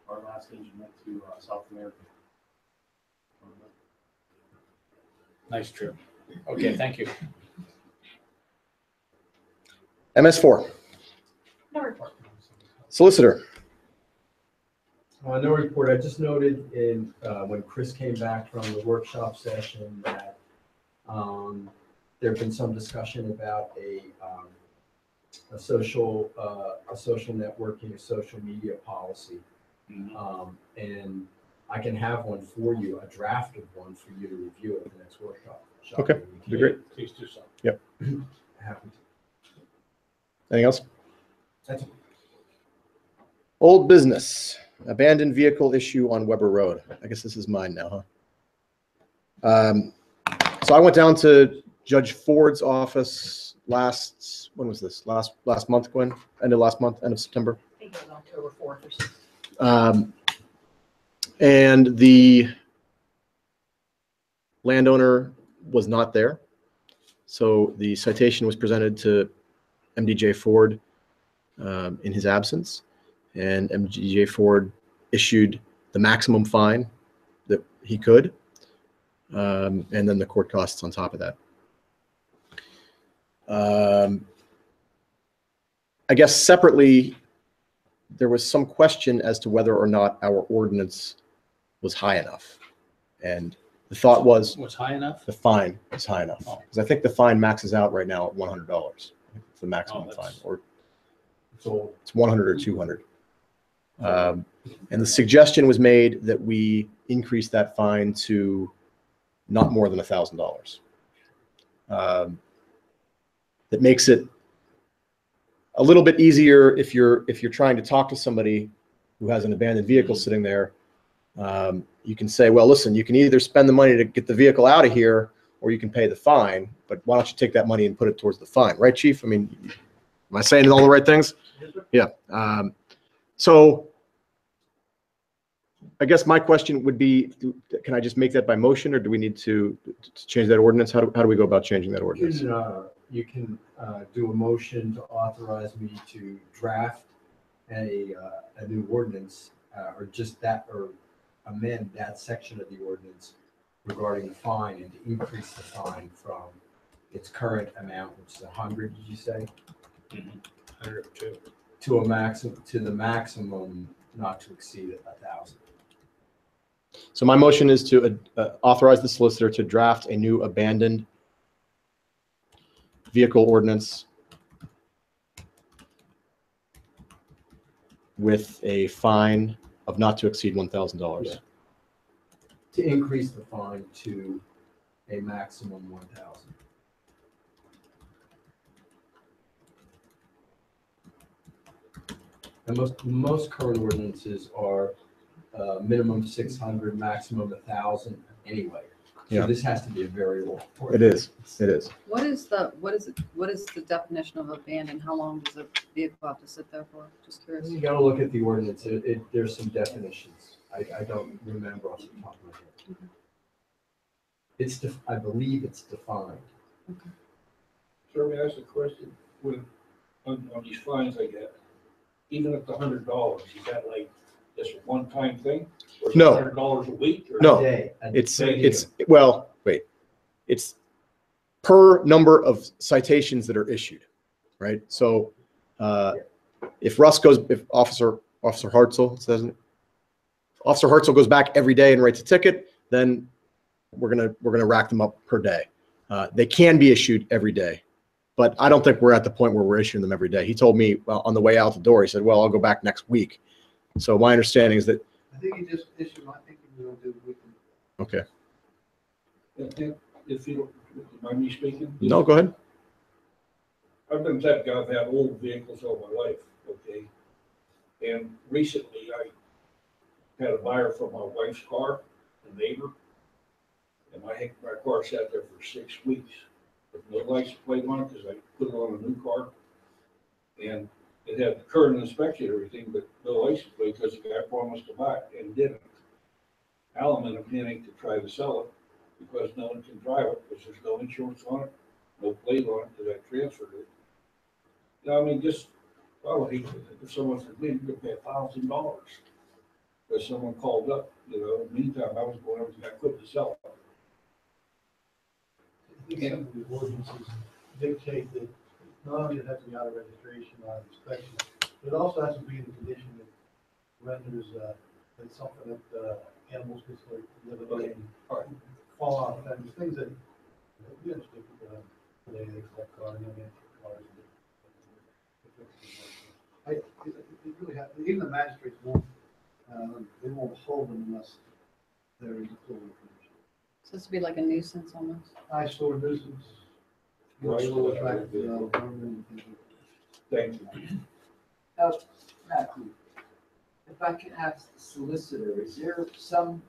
Our last engine went to South America. Nice trip. Okay, thank you. MS4. No report. Solicitor. No report. I just noted in, when Chris came back from the workshop session that there had been some discussion about a social networking, a social media policy. And I can have one for you, a draft of one for you to review at the next workshop. Okay, that'd be great. Please do so. Yep. Happy to. Anything else? That's it. Old business, abandoned vehicle issue on Weber Road. I guess this is mine now, huh? So I went down to Judge Ford's office when was this? Last month, Gwen? End of last month, end of September. I think it was October 4th or something. And the landowner was not there. So the citation was presented to MDJ Ford in his absence. And MDJ Ford issued the maximum fine that he could, and then the court costs on top of that. I guess separately, there was some question as to whether or not our ordinance was high enough. And the thought was What's high enough? the fine is high enough. Oh. Because I think the fine maxes out right now at $100. It's the maximum fine, or So it's 100 or 200. And the suggestion was made that we increase that fine to not more than $1,000. That makes it a little bit easier if you're trying to talk to somebody who has an abandoned vehicle sitting there. You can say, well, listen, you can either spend the money to get the vehicle out of here, or you can pay the fine. But why don't you take that money and put it towards the fine, right, Chief? I mean, am I saying all the right things? Yeah. So I guess my question would be, can I just make that by motion, or do we need to change that ordinance? How do we go about changing that ordinance? you can do a motion to authorize me to draft a new ordinance, or just that, or amend that section of the ordinance regarding the fine, and to increase the fine from its current amount, which is 100, did you say? 102. To the maximum not to exceed 1,000. So my motion is to authorize the solicitor to draft a new abandoned vehicle ordinance with a fine of not to exceed $1,000. To increase the fine to a maximum 1,000. And most current ordinances are minimum 600, maximum 1,000 anyway. Yeah. So this has to be a very low. It is. It is. What is the definition of abandoned? How long does a vehicle have to sit there for? Just curious. You gotta look at the ordinance. There's some definitions. I don't remember off the top of my head. It's, I believe it's defined. Sir, may I ask a question? When, on these fines I get, even at the $100, is that like just a one-time thing? Or is it No. $100 a week? Or No. A day. It's well, wait. It's per number of citations that are issued, right? So if Officer Hartzell says, Officer Hartzell goes back every day and writes a ticket, then we're gonna rack them up per day. They can be issued every day, but I don't think we're at the point where we're issuing them every day. He told me on the way out the door, he said, well, I'll go back next week. So my understanding is that, I think he just issued, I think he will do weekly. okay. And if you don't mind me speaking? No, go ahead. I've been that guy, I've had old vehicles all my life, okay? And recently I had a buyer for my wife's car, a neighbor. And my car sat there for 6 weeks with no license plate on it because I put it on a new car. And it had the current inspection and everything, but no license plate because the guy promised to buy it and didn't. Now I'm in a panic to try to sell it because no one can drive it because there's no insurance on it, no plate on it because I transferred it. You know, I mean, just, well, if someone said, man, you could pay $1,000 because someone called up, you know, in the meantime, I was going everything I could to sell it. I think some of the ordinances dictate that not only it has to be out of registration, out of inspection, but it also has to be in a condition that renders, it's something that animals can sort of live in and fall off fences, things that, we understand people have, today they collect cars, and they take cars. It really has, even the magistrates won't, they won't hold them unless there is a full information. So this would be like a nuisance almost. Eyesore nuisance. Right. Will attract, vermin and things. Thank you. Matthew, if I can ask the solicitor, is there some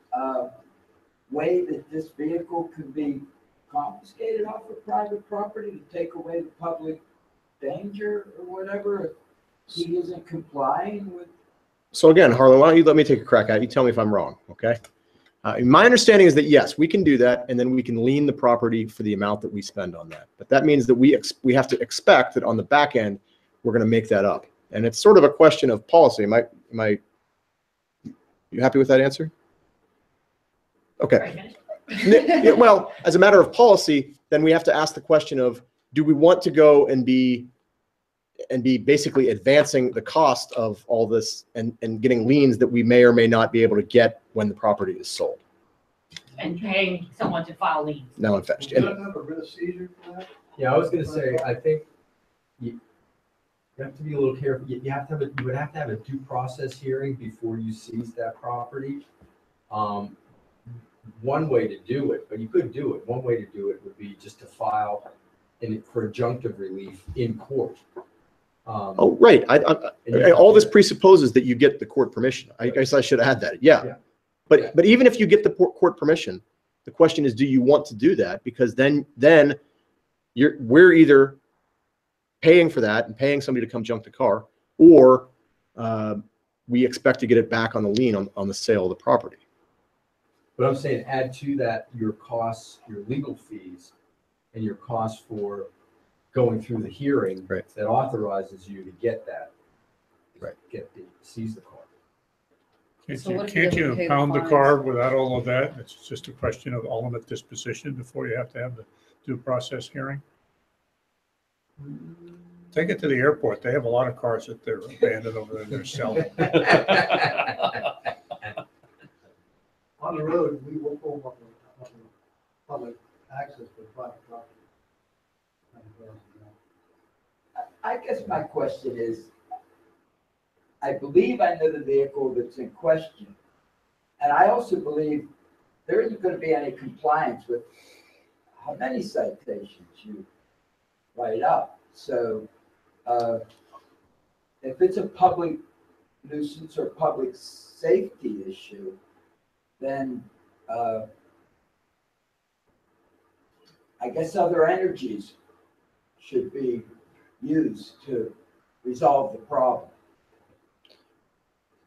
way that this vehicle could be confiscated off of private property to take away the public danger or whatever if he isn't complying with? So again, Harlan, why don't you let me take a crack at it? You tell me if I'm wrong, okay? My understanding is that yes, we can do that, and then we can lien the property for the amount that we spend on that. But that means that we have to expect that on the back end, we're going to make that up. And it's sort of a question of policy. You happy with that answer? Okay. Yeah, well, as a matter of policy, then we have to ask the question of, do we want to go and be basically advancing the cost of all this and getting liens that we may or may not be able to get when the property is sold? And paying someone to file liens. Now in fact, Do you have a writ of seizure for that? Yeah, I was gonna say, I think you have to be a little careful. You would have to have a due process hearing before you seize that property. One way to do it, but you could do it. One way to do it would be just to file for injunctive relief in court. oh, right. All this presupposes that you get the court permission. I guess I should add that. Yeah. But even if you get the court permission, the question is, do you want to do that? Because then we're either paying for that and paying somebody to come junk the car, or we expect to get it back on the lien on the sale of the property. But I'm saying add to that your costs, your legal fees, and your costs for going through the hearing that authorizes you to get that, seize the car. So what if Can't he you doesn't pay the impound the fines? car without all of that? It's just a question of ultimate disposition before you have to have the due process hearing? Take it to the airport. They have a lot of cars that they're abandoned over there and they're selling. On the road, we will pull up on public access to private property. I guess my question is, I believe I know the vehicle that's in question. And I also believe there isn't gonna be any compliance with how many citations you write up. So, if it's a public nuisance or public safety issue, then, I guess other energies should be used to resolve the problem.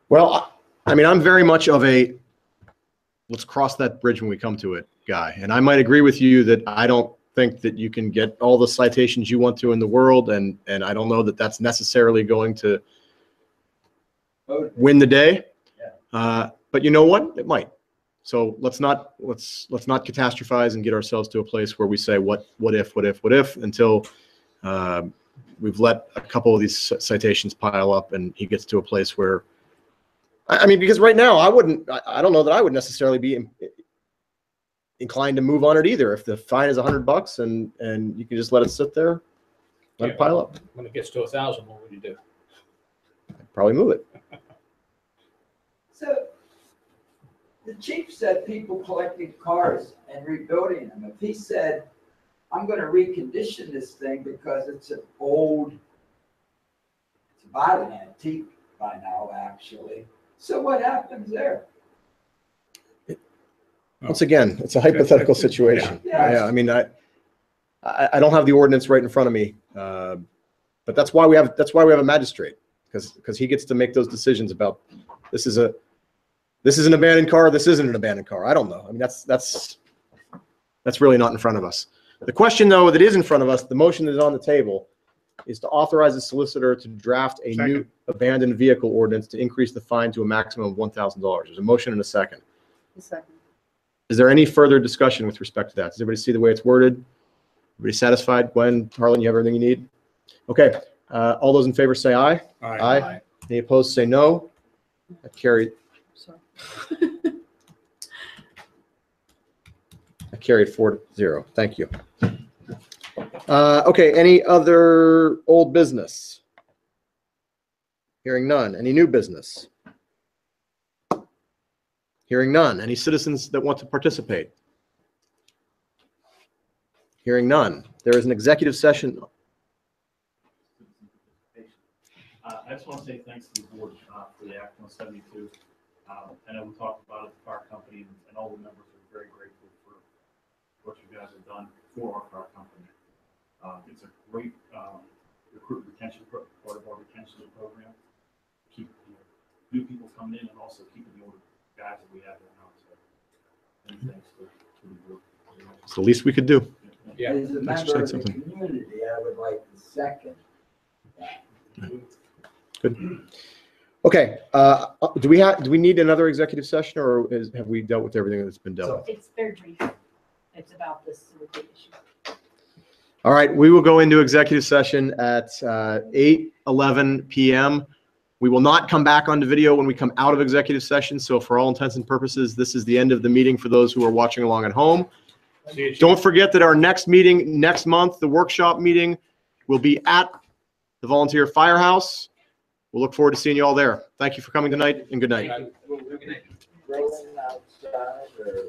Well, I mean, I'm very much of a, let's cross that bridge when we come to it guy. And I might agree with you that I don't think that you can get all the citations you want to in the world. And I don't know that that's necessarily going to win the day. But you know what? It might. So let's not catastrophize and get ourselves to a place where we say, what if, until we've let a couple of these citations pile up and he gets to a place where, I mean, because right now I don't know that I would necessarily be inclined to move on it either. If the fine is $100 and you can just let it sit there, let it pile up. When it gets to 1,000, what would you do? I'd probably move it. So the chief said people collecting cars and rebuilding them. If he said, I'm gonna recondition this thing because it's an old, it's about an antique by now, actually. So what happens there? Once again, it's a hypothetical situation. Yeah. I mean, I don't have the ordinance right in front of me, but that's why we have a magistrate, because he gets to make those decisions about this is an abandoned car, this isn't an abandoned car. I don't know. I mean, that's really not in front of us. The question, though, that is in front of us, the motion that is on the table, is to authorize the solicitor to draft a new abandoned vehicle ordinance to increase the fine to a maximum of $1,000. There's a motion and a second. A second. Is there any further discussion with respect to that? Does everybody see the way it's worded? Everybody satisfied? Gwen, Harlan, you have everything you need? Okay. All those in favor say aye. Aye. Any opposed say no. That carried. Sorry. I carried 4-0. Thank you. Okay, any other old business? Hearing none. Any new business? Hearing none. Any citizens that want to participate? Hearing none. There is an executive session. I just want to say thanks to the board for the Act 172. I know we talked about it, the car company, and all the members are very grateful for what you guys have done for our car company. It's a great recruit retention part of our retention program. Keep new people coming in and also keeping the older guys that we have there now. So, and thanks to the group. It's the least we could do. Yeah. As a Thanks for member of saying the something. community, I would like to second that. Good. Okay. Do we need another executive session, or have we dealt with everything that's been dealt with? It's very brief. It's about this repeat issue. All right. We will go into executive session at 8:11 p.m. We will not come back onto video when we come out of executive session. So for all intents and purposes, this is the end of the meeting for those who are watching along at home. Don't forget that our next meeting next month, the workshop meeting, will be at the Volunteer Firehouse. We'll look forward to seeing you all there. Thank you for coming tonight, and good night. Rolling outside or